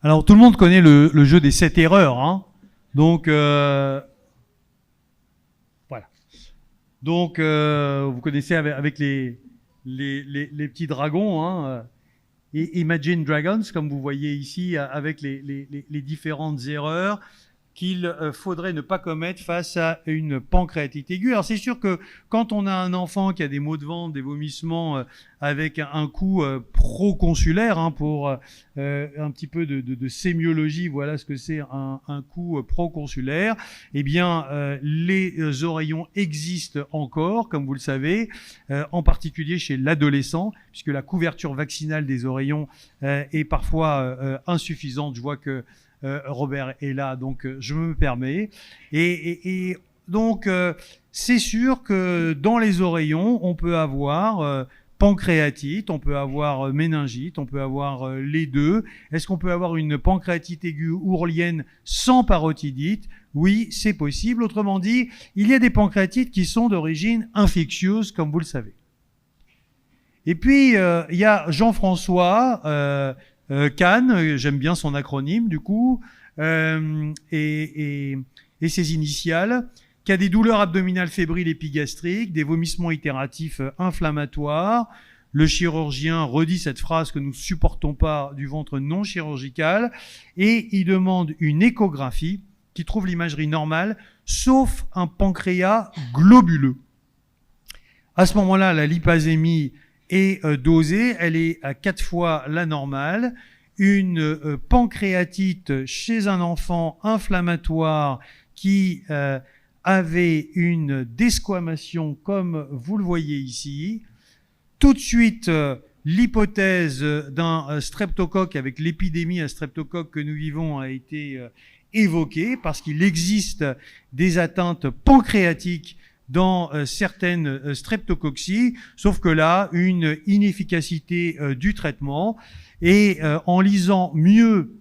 Alors tout le monde connaît le jeu des 7 erreurs, hein. Donc voilà. Donc vous connaissez avec les petits dragons, hein. Et Imagine Dragons, comme vous voyez ici, avec les différentes erreurs qu'il faudrait ne pas commettre face à une pancréatite aiguë. Alors c'est sûr que quand on a un enfant qui a des maux de ventre, des vomissements avec un coup proconsulaire, hein, pour un petit peu de sémiologie, voilà ce que c'est un coup proconsulaire, eh bien les oreillons existent encore, comme vous le savez, en particulier chez l'adolescent, puisque la couverture vaccinale des oreillons est parfois insuffisante. Je vois que Robert est là, donc je me permets. Et donc, c'est sûr que dans les oreillons, on peut avoir pancréatite, on peut avoir méningite, on peut avoir les deux. Est-ce qu'on peut avoir une pancréatite aiguë ourlienne sans parotidite? Oui, c'est possible. Autrement dit, il y a des pancréatites qui sont d'origine infectieuse, comme vous le savez. Et puis, il y a Jean-François Kahn, j'aime bien son acronyme du coup, et ses initiales, qui a des douleurs abdominales fébriles épigastriques, des vomissements itératifs inflammatoires. Le chirurgien redit cette phrase que nous ne supportons pas du ventre non chirurgical, et il demande une échographie qui trouve l'imagerie normale, sauf un pancréas globuleux. À ce moment-là, la lipasémie est dosée, elle est à 4 fois la normale. Une pancréatite chez un enfant inflammatoire qui avait une desquamation comme vous le voyez ici. Tout de suite, l'hypothèse d'un streptocoque avec l'épidémie à streptocoque que nous vivons a été évoquée parce qu'il existe des atteintes pancréatiques dans certaines streptococcies, sauf que là, une inefficacité du traitement. Et en lisant mieux,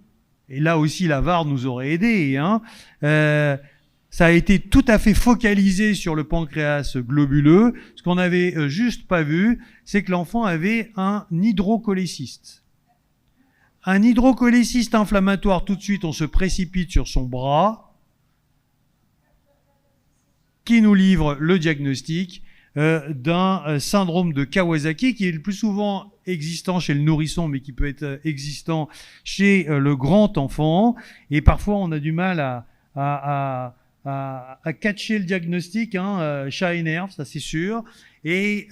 et là aussi la VAR nous aurait aidé, hein, ça a été tout à fait focalisé sur le pancréas globuleux. Ce qu'on n'avait juste pas vu, c'est que l'enfant avait un hydrocholécyste. Un hydrocholécyste inflammatoire, tout de suite, on se précipite sur son bras, qui nous livre le diagnostic d'un syndrome de Kawasaki qui est le plus souvent existant chez le nourrisson, mais qui peut être existant chez le grand enfant. Et parfois, on a du mal à catcher le diagnostic, hein, chat et nerfs, ça c'est sûr. Et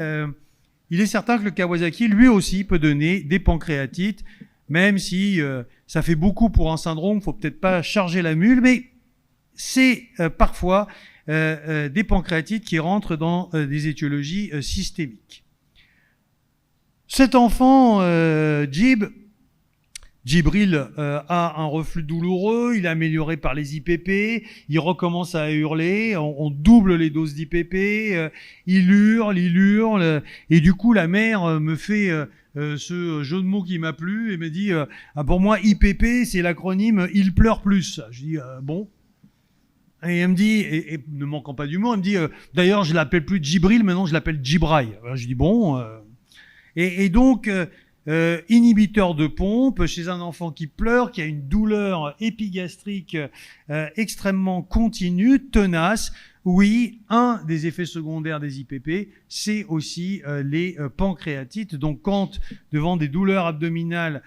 il est certain que le Kawasaki, lui aussi, peut donner des pancréatites, même si ça fait beaucoup pour un syndrome, faut peut-être pas charger la mule, mais c'est parfois des pancréatites qui rentrent dans des étiologies systémiques. Cet enfant, Djibril, a un reflux douloureux, il est amélioré par les IPP, il recommence à hurler, on double les doses d'IPP, il hurle, et du coup la mère me fait ce jeu de mots qui m'a plu et me dit pour moi IPP c'est l'acronyme il pleure plus. Je dis bon. Et elle me dit, et ne manquant pas d'humour, elle me dit, d'ailleurs, je l'appelle plus Djibril, maintenant je l'appelle Djibraï. Je dis bon. Et donc, inhibiteur de pompe chez un enfant qui pleure, qui a une douleur épigastrique extrêmement continue, tenace. Oui, un des effets secondaires des IPP, c'est aussi les pancréatites. Donc, quand devant des douleurs abdominales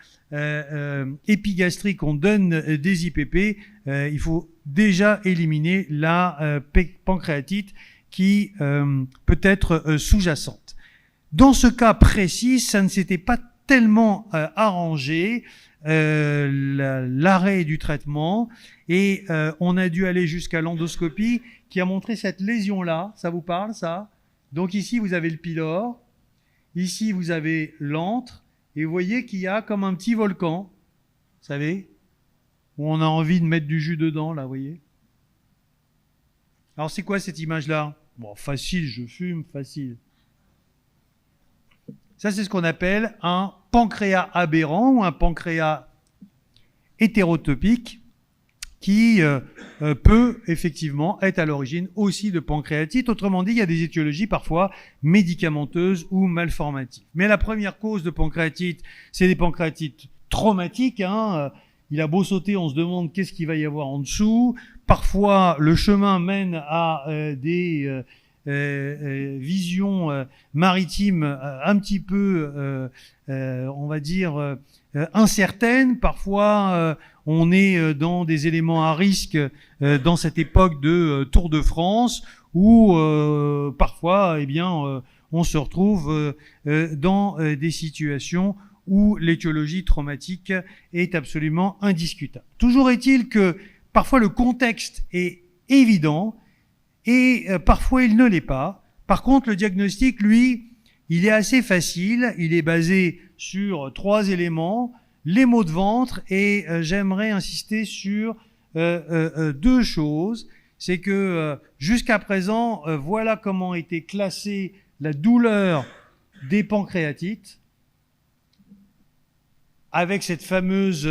épigastriques, on donne des IPP, il faut déjà éliminer la pancréatite qui peut être sous-jacente. Dans ce cas précis, ça ne s'était pas tellement arrangé, l'arrêt du traitement, et on a dû aller jusqu'à l'endoscopie qui a montré cette lésion-là. Ça vous parle, ça? Donc ici, vous avez le pylore, ici, vous avez l'antre, et vous voyez qu'il y a comme un petit volcan, vous savez, où on a envie de mettre du jus dedans, là, vous voyez. Alors, c'est quoi cette image-là? Bon, facile, je fume, facile. Ça, c'est ce qu'on appelle un pancréas aberrant ou un pancréas hétérotopique qui peut effectivement être à l'origine aussi de pancréatite. Autrement dit, il y a des étiologies parfois médicamenteuses ou malformatives. Mais la première cause de pancréatite, c'est des pancréatites traumatiques, hein, il a beau sauter, on se demande qu'est-ce qu'il va y avoir en dessous. Parfois, le chemin mène à des visions maritimes un petit peu, on va dire, incertaines. Parfois, on est dans des éléments à risque dans cette époque de Tour de France, où parfois, eh bien, on se retrouve dans des situations où l'étiologie traumatique est absolument indiscutable. Toujours est-il que parfois le contexte est évident et parfois il ne l'est pas. Par contre, le diagnostic, lui, il est assez facile. Il est basé sur 3 éléments, les maux de ventre, et j'aimerais insister sur 2 choses. C'est que jusqu'à présent, voilà comment était classée la douleur des pancréatites, avec cette fameuse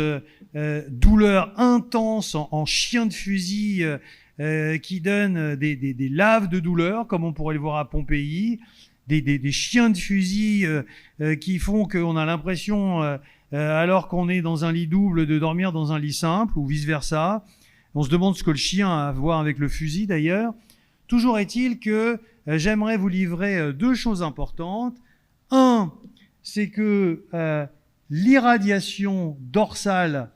douleur intense en chien de fusil qui donne des laves de douleur, comme on pourrait le voir à Pompéi, des chiens de fusil qui font qu'on a l'impression, alors qu'on est dans un lit double, de dormir dans un lit simple, ou vice-versa. On se demande ce que le chien a à voir avec le fusil, d'ailleurs. Toujours est-il que j'aimerais vous livrer 2 choses importantes. Un, c'est que l'irradiation dorsale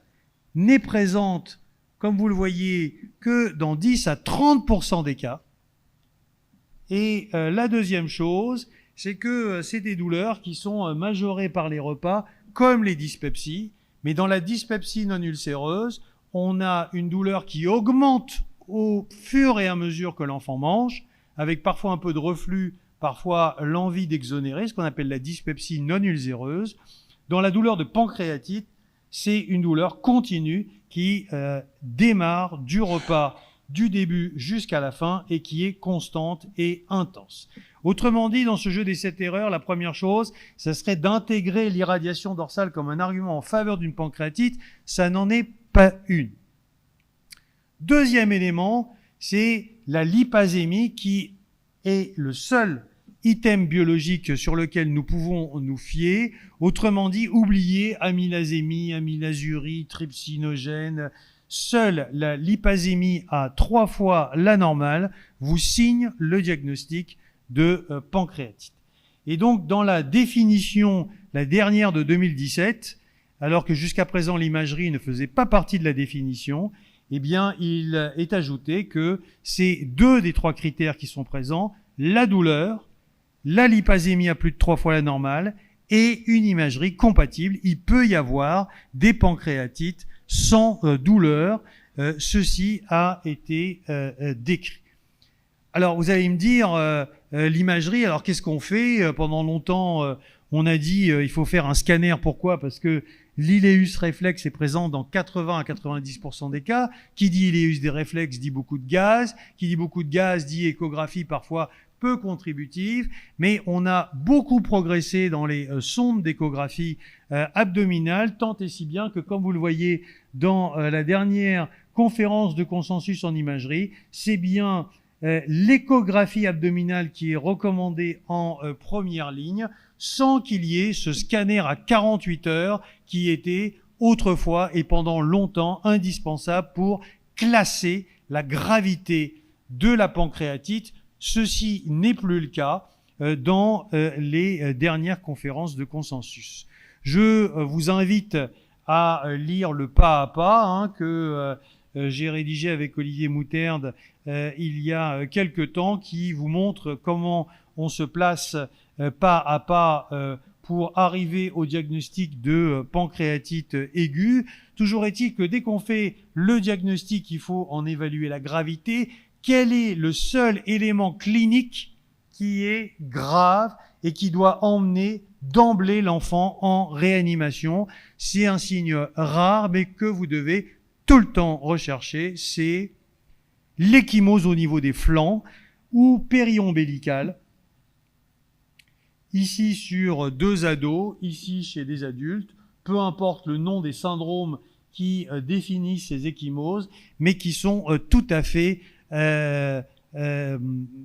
n'est présente, comme vous le voyez, que dans 10 à 30% des cas. Et la deuxième chose, c'est que c'est des douleurs qui sont majorées par les repas, comme les dyspepsies. Mais dans la dyspepsie non ulcéreuse, on a une douleur qui augmente au fur et à mesure que l'enfant mange, avec parfois un peu de reflux, parfois l'envie d'exonérer, ce qu'on appelle la dyspepsie non ulcéreuse. Dans la douleur de pancréatite, c'est une douleur continue qui démarre du repas, du début jusqu'à la fin, et qui est constante et intense. Autrement dit, dans ce jeu des 7 erreurs, la première chose, ça serait d'intégrer l'irradiation dorsale comme un argument en faveur d'une pancréatite. Ça n'en est pas une. Deuxième élément, c'est la lipasémie, qui est le seul item biologique sur lequel nous pouvons nous fier. Autrement dit, oubliez amylasémie, amylasurie, trypsinogène. Seule la lipasémie à 3 fois la normale vous signe le diagnostic de pancréatite. Et donc, dans la définition, la dernière de 2017, alors que jusqu'à présent l'imagerie ne faisait pas partie de la définition, eh bien, il est ajouté que c'est 2 des 3 critères qui sont présents: la douleur, la lipasémie à plus de 3 fois la normale et une imagerie compatible. Il peut y avoir des pancréatites sans douleur. Ceci a été décrit. Alors, vous allez me dire, l'imagerie, alors qu'est-ce qu'on fait? Pendant longtemps, on a dit il faut faire un scanner. Pourquoi? Parce que l'iléus réflexe est présent dans 80 à 90% des cas. Qui dit iléus des réflexes dit beaucoup de gaz. Qui dit beaucoup de gaz dit échographie parfois peu contributive. Mais on a beaucoup progressé dans les sondes d'échographie abdominale, tant et si bien que, comme vous le voyez dans la dernière conférence de consensus en imagerie, c'est bien l'échographie abdominale qui est recommandée en première ligne, sans qu'il y ait ce scanner à 48 heures qui était autrefois et pendant longtemps indispensable pour classer la gravité de la pancréatite. Ceci n'est plus le cas dans les dernières conférences de consensus. Je vous invite à lire le pas à pas que j'ai rédigé avec Olivier Moutarde il y a quelque temps, qui vous montre comment on se place pas à pas pour arriver au diagnostic de pancréatite aiguë. Toujours est-il que dès qu'on fait le diagnostic, il faut en évaluer la gravité. Quel est le seul élément clinique qui est grave et qui doit emmener d'emblée l'enfant en réanimation? C'est un signe rare, mais que vous devez tout le temps rechercher, c'est l'échymose au niveau des flancs ou périombilical. Ici sur 2 ados, ici chez des adultes, peu importe le nom des syndromes qui définissent ces échymoses, mais qui sont tout à fait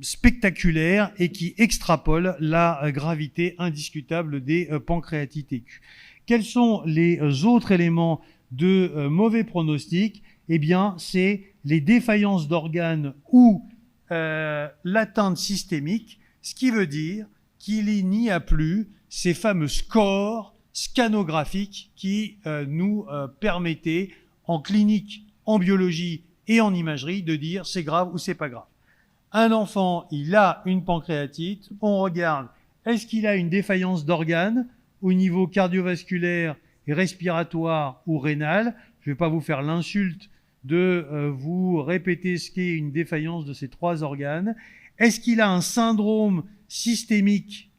spectaculaires et qui extrapolent la gravité indiscutable des pancréatites aiguës. Quels sont les autres éléments de mauvais pronostics, eh bien, c'est les défaillances d'organes ou l'atteinte systémique, ce qui veut dire qu'il n'y a plus ces fameux scores scanographiques qui nous permettaient en clinique, en biologie et en imagerie de dire c'est grave ou c'est pas grave. Un enfant, il a une pancréatite, on regarde, est-ce qu'il a une défaillance d'organes au niveau cardiovasculaire, respiratoire ou rénal? Je ne vais pas vous faire l'insulte de vous répéter ce qu'est une défaillance de ces 3 organes. Est-ce qu'il a un syndrome systémique,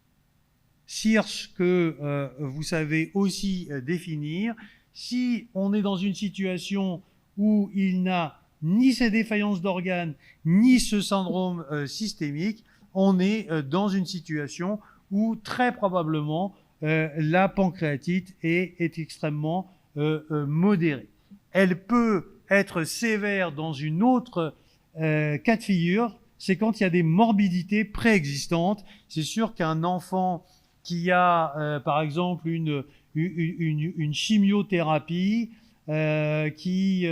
CIRS, que vous savez aussi définir? Si on est dans une situation où il n'a ni ces défaillances d'organes, ni ce syndrome systémique, on est dans une situation où très probablement la pancréatite est extrêmement modérée. Elle peut être sévère dans une autre cas de figure, c'est quand il y a des morbidités préexistantes. C'est sûr qu'un enfant qui a par exemple une chimiothérapie qui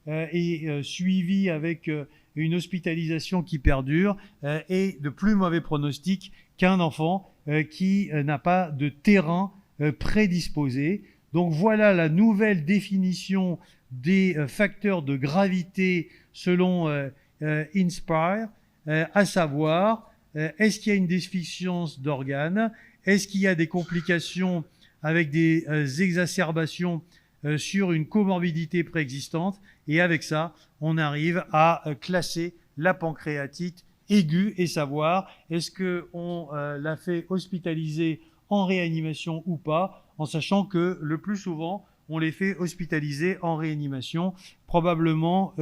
est suivi avec une hospitalisation qui perdure et de plus mauvais pronostic qu'un enfant qui n'a pas de terrain prédisposé. Donc voilà la nouvelle définition des facteurs de gravité selon Inspire, à savoir est-ce qu'il y a une déficience d'organes, est-ce qu'il y a des complications avec des exacerbations sur une comorbidité préexistante, et avec ça, on arrive à classer la pancréatite aiguë et savoir est-ce qu'on l'a fait hospitaliser en réanimation ou pas, en sachant que le plus souvent, on les fait hospitaliser en réanimation, probablement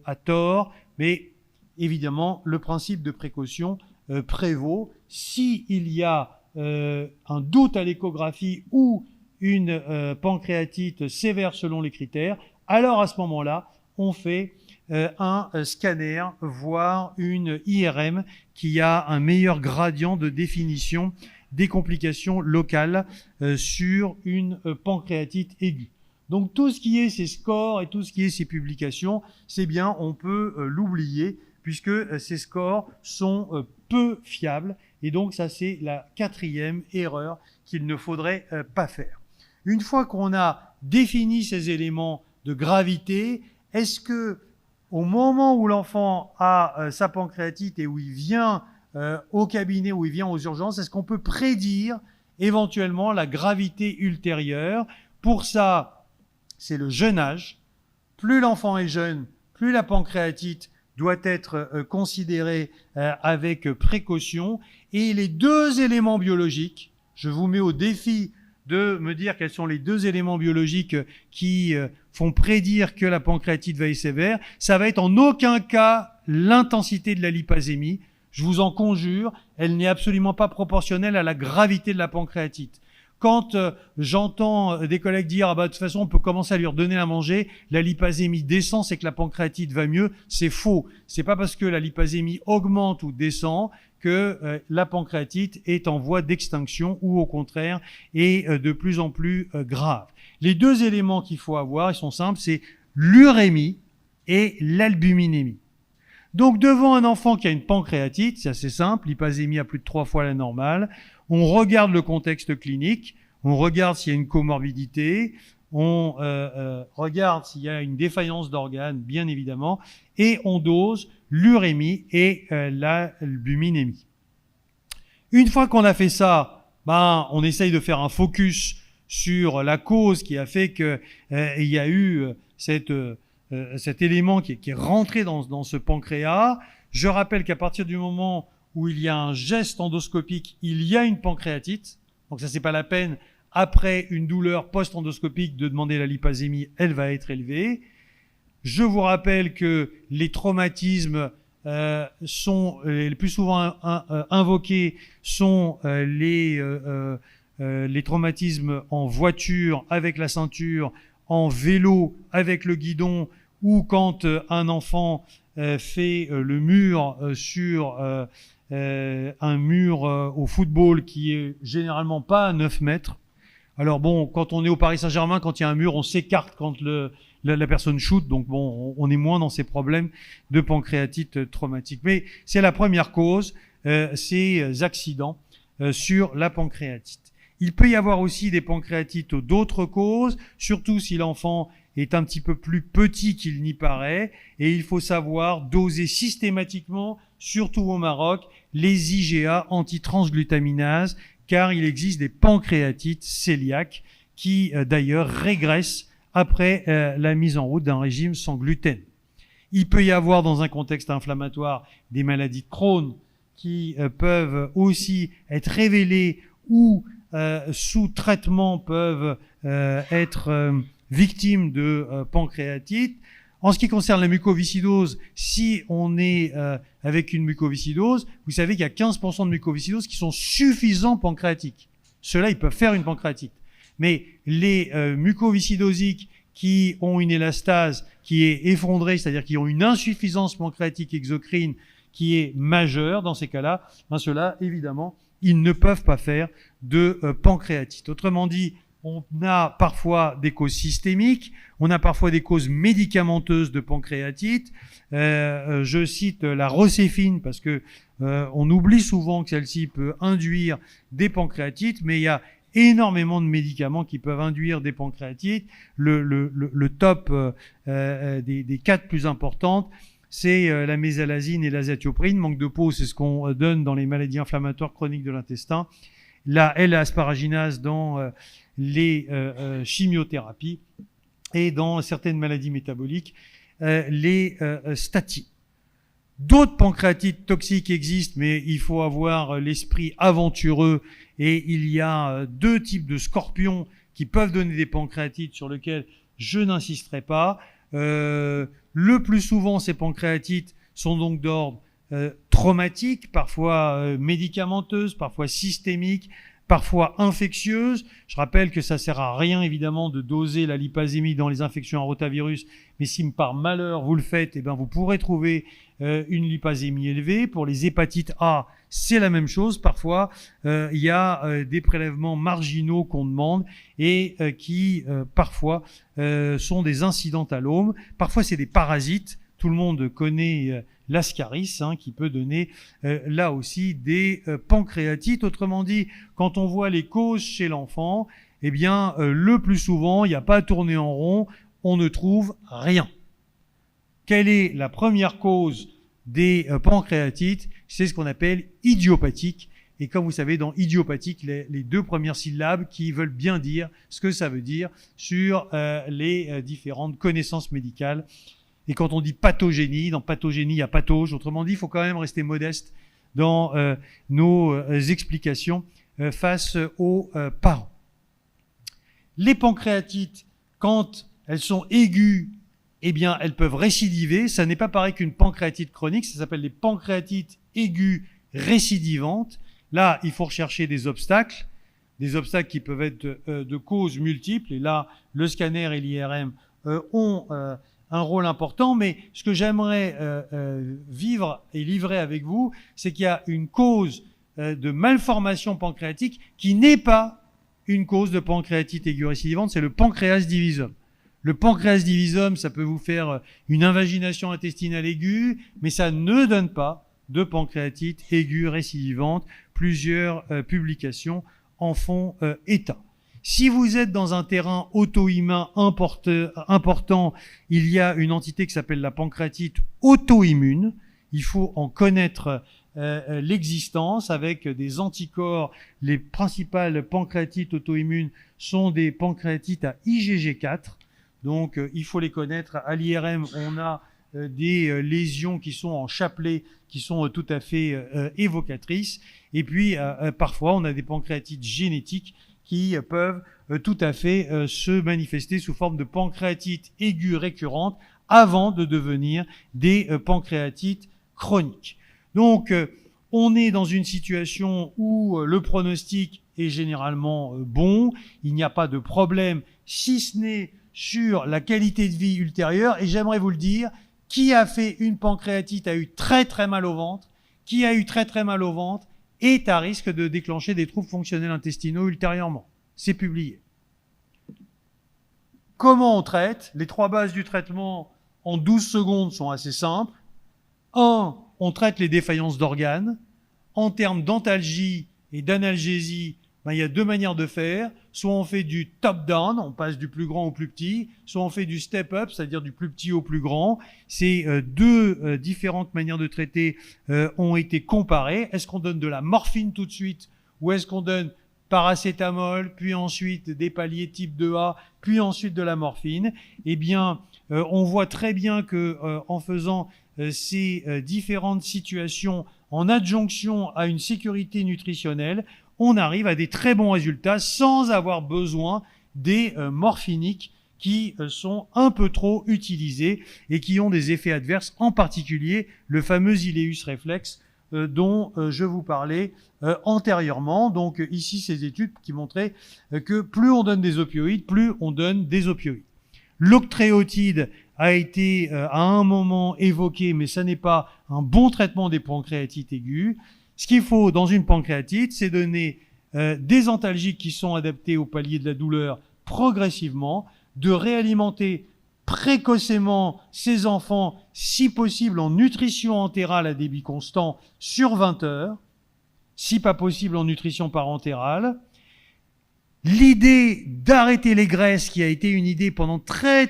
à tort, mais évidemment, le principe de précaution prévaut. S'il y a un doute à l'échographie ou une pancréatite sévère selon les critères, alors à ce moment-là, on fait un scanner, voire une IRM qui a un meilleur gradient de définition des complications locales sur une pancréatite aiguë. Donc tout ce qui est ces scores et tout ce qui est ces publications, c'est bien, on peut l'oublier puisque ces scores sont peu fiables. Et donc ça, c'est la 4e erreur qu'il ne faudrait pas faire. Une fois qu'on a défini ces éléments de gravité, est-ce que au moment où l'enfant a sa pancréatite et où il vient au cabinet, où il vient aux urgences, est-ce qu'on peut prédire éventuellement la gravité ultérieure? Pour ça, c'est le jeune âge. Plus l'enfant est jeune, plus la pancréatite doit être considérée avec précaution. Et les 2 éléments biologiques, je vous mets au défi de me dire quels sont les 2 éléments biologiques qui font prédire que la pancréatite va être sévère. Ça va être en aucun cas l'intensité de la lipasémie. Je vous en conjure, elle n'est absolument pas proportionnelle à la gravité de la pancréatite. Quand j'entends des collègues dire « Ah bah de toute façon, on peut commencer à lui redonner à manger, la lipasémie descend, c'est que la pancréatite va mieux », c'est faux. C'est pas parce que la lipasémie augmente ou descend que la pancréatite est en voie d'extinction ou au contraire est de plus en plus grave. Les 2 éléments qu'il faut avoir, ils sont simples, c'est l'urémie et l'albuminémie. Donc devant un enfant qui a une pancréatite, c'est assez simple, l'hypasémie à plus de 3 fois la normale, on regarde le contexte clinique, on regarde s'il y a une comorbidité, on regarde s'il y a une défaillance d'organes, bien évidemment, et on dose l'urémie et l'albuminémie. Une fois qu'on a fait ça, on essaye de faire un focus sur la cause qui a fait qu'il y a eu cet élément qui est rentré dans ce pancréas. Je rappelle qu'à partir du moment où il y a un geste endoscopique, il y a une pancréatite. Donc ça, c'est pas la peine, après une douleur post-endoscopique, de demander la lipasémie, elle va être élevée. Je vous rappelle que les traumatismes sont les plus souvent invoqués sont les traumatismes en voiture avec la ceinture, en vélo avec le guidon, ou quand un enfant fait le mur sur un mur au football qui est généralement pas à 9 mètres. Alors bon, quand on est au Paris Saint-Germain, quand il y a un mur, on s'écarte quand la personne shoot, donc bon, on est moins dans ces problèmes de pancréatite traumatique. Mais c'est la première cause, ces accidents sur la pancréatite. Il peut y avoir aussi des pancréatites d'autres causes, surtout si l'enfant est un petit peu plus petit qu'il n'y paraît, et il faut savoir doser systématiquement, surtout au Maroc, les IgA antitransglutaminase, car il existe des pancréatites cœliaques qui d'ailleurs régressent après la mise en route d'un régime sans gluten. Il peut y avoir dans un contexte inflammatoire des maladies de Crohn qui peuvent aussi être révélées ou sous traitement peuvent être victimes de pancréatite. En ce qui concerne la mucoviscidose, si on est avec une mucoviscidose, vous savez qu'il y a 15% de mucoviscidose qui sont suffisants pancréatiques. Ceux-là, ils peuvent faire une pancréatite. Mais les mucoviscidosiques qui ont une élastase qui est effondrée, c'est-à-dire qui ont une insuffisance pancréatique exocrine qui est majeure, dans ces cas-là, ceux-là, évidemment, ils ne peuvent pas faire de pancréatite. Autrement dit, on a parfois des causes systémiques, on a parfois des causes médicamenteuses de pancréatite. Je cite la rocéfine parce que on oublie souvent que celle-ci peut induire des pancréatites, mais il y a énormément de médicaments qui peuvent induire des pancréatites. Le top des 4 plus importantes, c'est la mésalazine et l'azatioprine. Manque de peau, c'est ce qu'on donne dans les maladies inflammatoires chroniques de l'intestin. La L-asparaginase dans les chimiothérapies et dans certaines maladies métaboliques, les statines. D'autres pancréatites toxiques existent, mais il faut avoir l'esprit aventureux et il y a 2 types de scorpions qui peuvent donner des pancréatites sur lesquels je n'insisterai pas. Le plus souvent, ces pancréatites sont donc d'ordre traumatique, parfois médicamenteuses, parfois systémiques, parfois infectieuses. Je rappelle que ça sert à rien, évidemment, de doser la lipasémie dans les infections à rotavirus, mais si par malheur vous le faites, eh bien, vous pourrez trouver une lipasémie élevée. Pour les hépatites A, c'est la même chose. Parfois, il y a des prélèvements marginaux qu'on demande et qui, parfois, sont des incidentalomes. Parfois, c'est des parasites. Tout le monde connaît l'ascaris, qui peut donner là aussi des pancréatites. Autrement dit, quand on voit les causes chez l'enfant, eh bien, le plus souvent, il n'y a pas à tourner en rond, on ne trouve rien. Quelle est la première cause des pancréatites? C'est ce qu'on appelle idiopathique. Et comme vous savez, dans idiopathique, les 2 premières syllabes qui veulent bien dire ce que ça veut dire sur les différentes connaissances médicales. Et quand on dit pathogénie, dans pathogénie, il y a pathologie. Autrement dit, il faut quand même rester modeste dans nos explications face aux parents. Les pancréatites, quand elles sont aiguës, eh bien, elles peuvent récidiver. Ça n'est pas pareil qu'une pancréatite chronique. Ça s'appelle des pancréatites aiguës récidivantes. Là, il faut rechercher des obstacles qui peuvent être de causes multiples. Et là, le scanner et l'IRM ont un rôle important, mais ce que j'aimerais vivre et livrer avec vous, c'est qu'il y a une cause de malformation pancréatique qui n'est pas une cause de pancréatite aiguë récidivante, c'est le pancréas divisum. Le pancréas divisum, ça peut vous faire une invagination intestinale aiguë, mais ça ne donne pas de pancréatite aiguë récidivante. Plusieurs publications en font état. Si vous êtes dans un terrain auto-immun important, il y a une entité qui s'appelle la pancréatite auto-immune. Il faut en connaître l'existence avec des anticorps. Les principales pancréatites auto-immunes sont des pancréatites à IgG4. Donc, il faut les connaître. À l'IRM, on a des lésions qui sont en chapelet, qui sont tout à fait évocatrices. Et puis, parfois, on a des pancréatites génétiques qui peuvent tout à fait se manifester sous forme de pancréatite aiguë récurrente avant de devenir des pancréatites chroniques. Donc, on est dans une situation où le pronostic est généralement bon, il n'y a pas de problème, si ce n'est sur la qualité de vie ultérieure. Et j'aimerais vous le dire, qui a fait une pancréatite a eu très très mal au ventre, qui a eu très très mal au ventre est à risque de déclencher des troubles fonctionnels intestinaux ultérieurement. C'est publié. Comment on traite? Les 3 bases du traitement en 12 secondes sont assez simples. 1, on traite les défaillances d'organes. En termes d'antalgie et d'analgésie, il y a 2 manières de faire. Soit on fait du top-down, on passe du plus grand au plus petit, soit on fait du step-up, c'est-à-dire du plus petit au plus grand. Ces 2 différentes manières de traiter ont été comparées. Est-ce qu'on donne de la morphine tout de suite ou est-ce qu'on donne paracétamol, puis ensuite des palliatifs 2A, puis ensuite de la morphine? Eh bien, on voit très bien que en faisant ces différentes situations en adjonction à une sécurité nutritionnelle, on arrive à des très bons résultats sans avoir besoin des morphiniques qui sont un peu trop utilisés et qui ont des effets adverses, en particulier le fameux ileus réflexe dont je vous parlais antérieurement. Donc ici, ces études qui montraient que plus on donne des opioïdes, plus on donne des opioïdes. L'octréotide a été à un moment évoqué, mais ça n'est pas un bon traitement des pancréatites aiguës. Ce qu'il faut dans une pancréatite, c'est donner des antalgiques qui sont adaptés au palier de la douleur progressivement, de réalimenter précocement ces enfants, si possible en nutrition entérale à débit constant sur 20 heures, si pas possible en nutrition parentérale. L'idée d'arrêter les graisses, qui a été une idée pendant très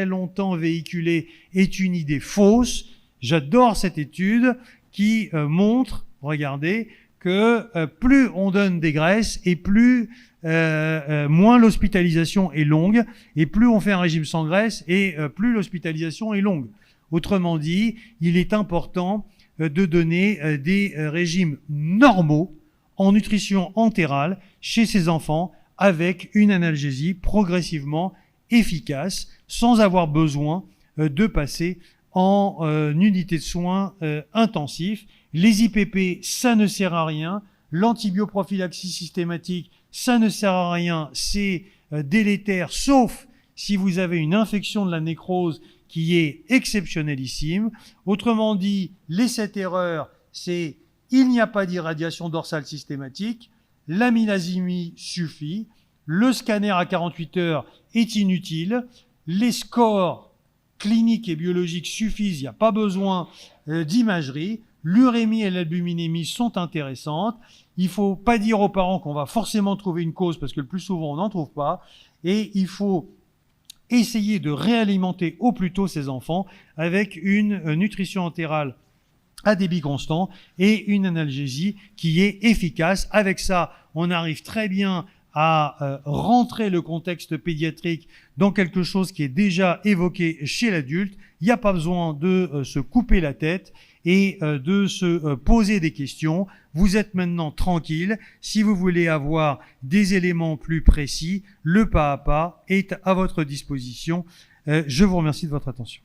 longtemps véhiculée, est une idée fausse. J'adore cette étude qui montre, regardez, que plus on donne des graisses et plus moins l'hospitalisation est longue, et plus on fait un régime sans graisse et plus l'hospitalisation est longue. Autrement dit, il est important de donner des régimes normaux en nutrition entérale chez ces enfants avec une analgésie progressivement efficace sans avoir besoin de passer en unité de soins intensifs. Les IPP, ça ne sert à rien. L'antibioprophylaxie systématique, ça ne sert à rien. C'est délétère, sauf si vous avez une infection de la nécrose qui est exceptionnellissime. Autrement dit, les 7 erreurs, c'est il n'y a pas d'irradiation dorsale systématique, l'amylazémie suffit, le scanner à 48 heures est inutile, les scores cliniques et biologiques suffisent, il n'y a pas besoin d'imagerie, l'urémie et l'albuminémie sont intéressantes, il ne faut pas dire aux parents qu'on va forcément trouver une cause parce que le plus souvent on n'en trouve pas, et il faut essayer de réalimenter au plus tôt ces enfants avec une nutrition entérale à débit constant et une analgésie qui est efficace. Avec ça, on arrive très bien à rentrer le contexte pédiatrique dans quelque chose qui est déjà évoqué chez l'adulte. Il n'y a pas besoin de se couper la tête et de se poser des questions. Vous êtes maintenant tranquille. Si vous voulez avoir des éléments plus précis, le pas à pas est à votre disposition. Je vous remercie de votre attention.